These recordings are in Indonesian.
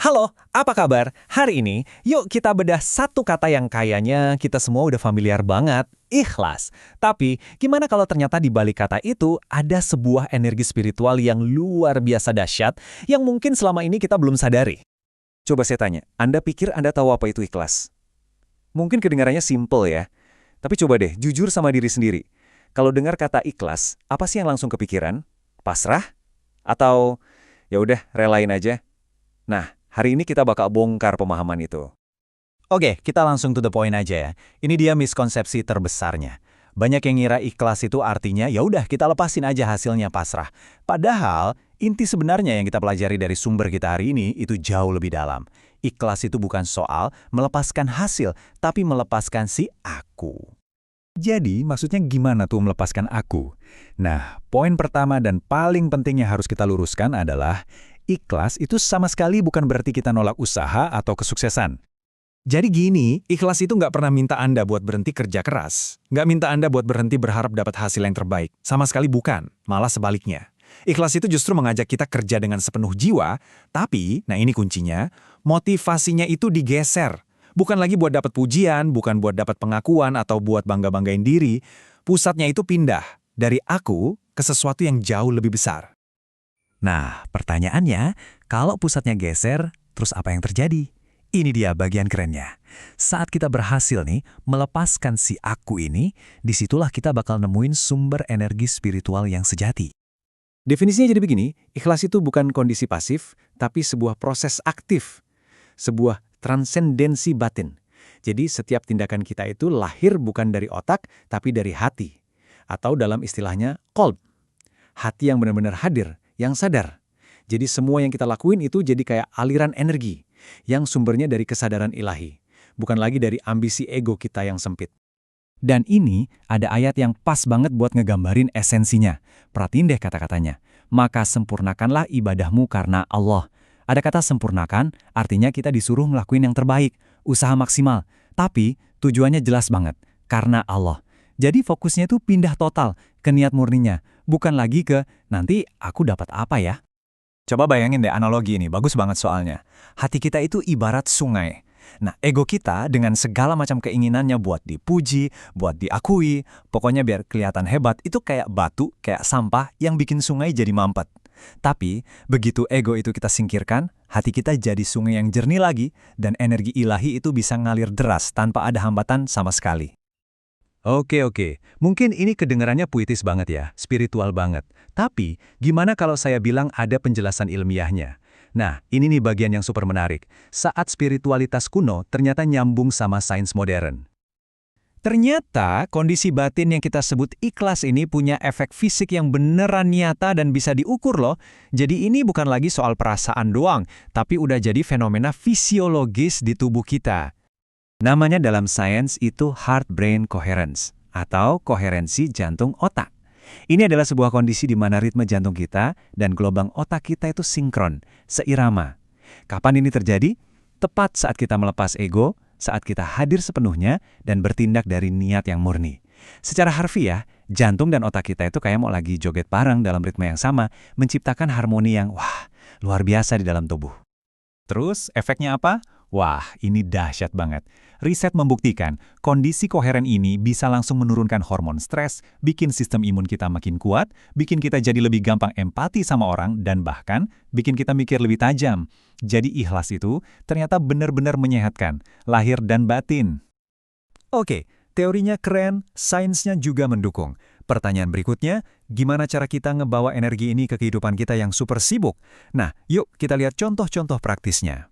Halo, apa kabar? Hari ini, yuk kita bedah satu kata yang kayaknya kita semua udah familiar banget, ikhlas. Tapi, gimana kalau ternyata di balik kata itu ada sebuah energi spiritual yang luar biasa dahsyat yang mungkin selama ini kita belum sadari? Coba saya tanya, Anda pikir Anda tahu apa itu ikhlas? Mungkin kedengarannya simple ya, tapi coba deh, jujur sama diri sendiri. Kalau dengar kata ikhlas, apa sih yang langsung kepikiran? Pasrah? Atau, ya udah, relain aja? Nah, hari ini kita bakal bongkar pemahaman itu. Oke, kita langsung to the point aja ya. Ini dia miskonsepsi terbesarnya. Banyak yang ngira ikhlas itu artinya ya udah kita lepasin aja hasilnya pasrah. Padahal inti sebenarnya yang kita pelajari dari sumber kita hari ini itu jauh lebih dalam. Ikhlas itu bukan soal melepaskan hasil, tapi melepaskan si aku. Jadi, maksudnya gimana tuh melepaskan aku? Nah, poin pertama dan paling penting yang harus kita luruskan adalah ikhlas itu sama sekali bukan berarti kita nolak usaha atau kesuksesan. Jadi gini, ikhlas itu nggak pernah minta Anda buat berhenti kerja keras. Nggak minta Anda buat berhenti berharap dapat hasil yang terbaik. Sama sekali bukan, malah sebaliknya. Ikhlas itu justru mengajak kita kerja dengan sepenuh jiwa, tapi, nah ini kuncinya, motivasinya itu digeser. Bukan lagi buat dapat pujian, bukan buat dapat pengakuan atau buat bangga-banggain diri. Pusatnya itu pindah dari aku ke sesuatu yang jauh lebih besar. Nah, pertanyaannya, kalau pusatnya geser, terus apa yang terjadi? Ini dia bagian kerennya. Saat kita berhasil nih, melepaskan si aku ini, disitulah kita bakal nemuin sumber energi spiritual yang sejati. Definisinya jadi begini, ikhlas itu bukan kondisi pasif, tapi sebuah proses aktif. Sebuah transendensi batin. Jadi setiap tindakan kita itu lahir bukan dari otak, tapi dari hati. Atau dalam istilahnya, qalb. Hati yang benar-benar hadir, yang sadar. Jadi semua yang kita lakuin itu jadi kayak aliran energi, yang sumbernya dari kesadaran ilahi. Bukan lagi dari ambisi ego kita yang sempit. Dan ini ada ayat yang pas banget buat ngegambarin esensinya. Perhatiin deh kata-katanya. Maka sempurnakanlah ibadahmu karena Allah. Ada kata sempurnakan, artinya kita disuruh ngelakuin yang terbaik, usaha maksimal. Tapi tujuannya jelas banget, karena Allah. Jadi fokusnya itu pindah total ke niat murninya, bukan lagi ke nanti aku dapat apa ya. Coba bayangin deh analogi ini, bagus banget soalnya. Hati kita itu ibarat sungai. Nah, ego kita dengan segala macam keinginannya buat dipuji, buat diakui, pokoknya biar kelihatan hebat, itu kayak batu, kayak sampah yang bikin sungai jadi mampet. Tapi, begitu ego itu kita singkirkan, hati kita jadi sungai yang jernih lagi, dan energi ilahi itu bisa ngalir deras tanpa ada hambatan sama sekali. Oke. Mungkin ini kedengarannya puitis banget ya, spiritual banget. Tapi, gimana kalau saya bilang ada penjelasan ilmiahnya? Nah, ini nih bagian yang super menarik. Saat spiritualitas kuno ternyata nyambung sama sains modern. Ternyata kondisi batin yang kita sebut ikhlas ini punya efek fisik yang beneran nyata dan bisa diukur loh. Jadi ini bukan lagi soal perasaan doang, tapi udah jadi fenomena fisiologis di tubuh kita. Namanya dalam sains itu heart-brain coherence, atau koherensi jantung otak. Ini adalah sebuah kondisi di mana ritme jantung kita dan gelombang otak kita itu sinkron, seirama. Kapan ini terjadi? Tepat saat kita melepas ego, saat kita hadir sepenuhnya dan bertindak dari niat yang murni. Secara harfiah, jantung dan otak kita itu kayak mau lagi joget bareng dalam ritme yang sama, menciptakan harmoni yang luar biasa di dalam tubuh. Terus, efeknya apa? Wah, ini dahsyat banget. Riset membuktikan, kondisi koheren ini bisa langsung menurunkan hormon stres, bikin sistem imun kita makin kuat, bikin kita jadi lebih gampang empati sama orang, dan bahkan bikin kita mikir lebih tajam. Jadi ikhlas itu ternyata benar-benar menyehatkan, lahir dan batin. Oke, teorinya keren, sainsnya juga mendukung. Pertanyaan berikutnya, gimana cara kita ngebawa energi ini ke kehidupan kita yang super sibuk? Nah, yuk kita lihat contoh-contoh praktisnya.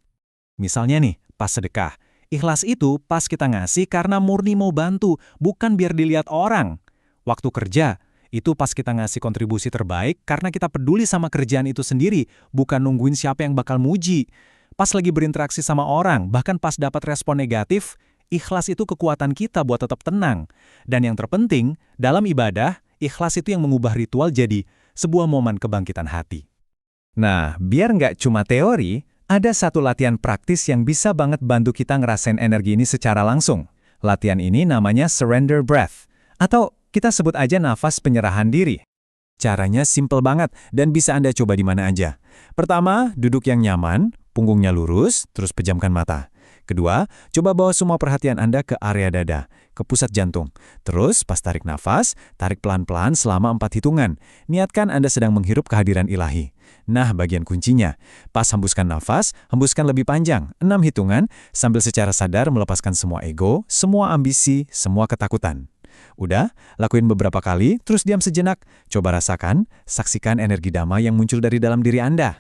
Misalnya nih, pas sedekah. Ikhlas itu pas kita ngasih karena murni mau bantu, bukan biar dilihat orang. Waktu kerja, itu pas kita ngasih kontribusi terbaik karena kita peduli sama kerjaan itu sendiri, bukan nungguin siapa yang bakal muji. Pas lagi berinteraksi sama orang, bahkan pas dapat respon negatif, ikhlas itu kekuatan kita buat tetap tenang. Dan yang terpenting, dalam ibadah, ikhlas itu yang mengubah ritual jadi sebuah momen kebangkitan hati. Nah, biar nggak cuma teori, ada satu latihan praktis yang bisa banget bantu kita ngerasain energi ini secara langsung. Latihan ini namanya surrender breath, atau kita sebut aja nafas penyerahan diri. Caranya simple banget dan bisa Anda coba di mana aja. Pertama, duduk yang nyaman, Punggungnya lurus, terus pejamkan mata. Kedua, coba bawa semua perhatian Anda ke area dada, ke pusat jantung. Terus, pas tarik nafas, tarik pelan-pelan selama 4 hitungan. Niatkan Anda sedang menghirup kehadiran ilahi. Nah, bagian kuncinya. Pas hembuskan nafas, hembuskan lebih panjang, 6 hitungan, sambil secara sadar melepaskan semua ego, semua ambisi, semua ketakutan. Udah, lakuin beberapa kali, terus diam sejenak. Coba rasakan, saksikan energi damai yang muncul dari dalam diri Anda.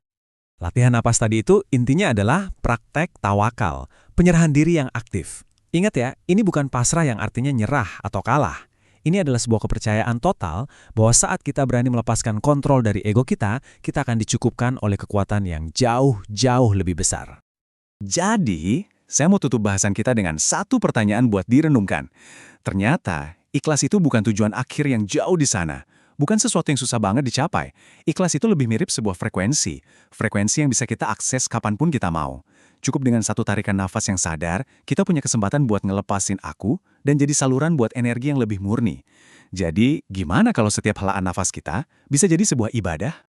Latihan napas tadi itu intinya adalah praktek tawakal, penyerahan diri yang aktif. Ingat ya, ini bukan pasrah yang artinya nyerah atau kalah. Ini adalah sebuah kepercayaan total bahwa saat kita berani melepaskan kontrol dari ego kita akan dicukupkan oleh kekuatan yang jauh-jauh lebih besar. Jadi, saya mau tutup bahasan kita dengan satu pertanyaan buat direnungkan. Ternyata, ikhlas itu bukan tujuan akhir yang jauh di sana. Bukan sesuatu yang susah banget dicapai. Ikhlas itu lebih mirip sebuah frekuensi. Frekuensi yang bisa kita akses kapanpun kita mau. Cukup dengan satu tarikan nafas yang sadar, kita punya kesempatan buat ngelepasin aku dan jadi saluran buat energi yang lebih murni. Jadi, gimana kalau setiap helaan nafas kita bisa jadi sebuah ibadah?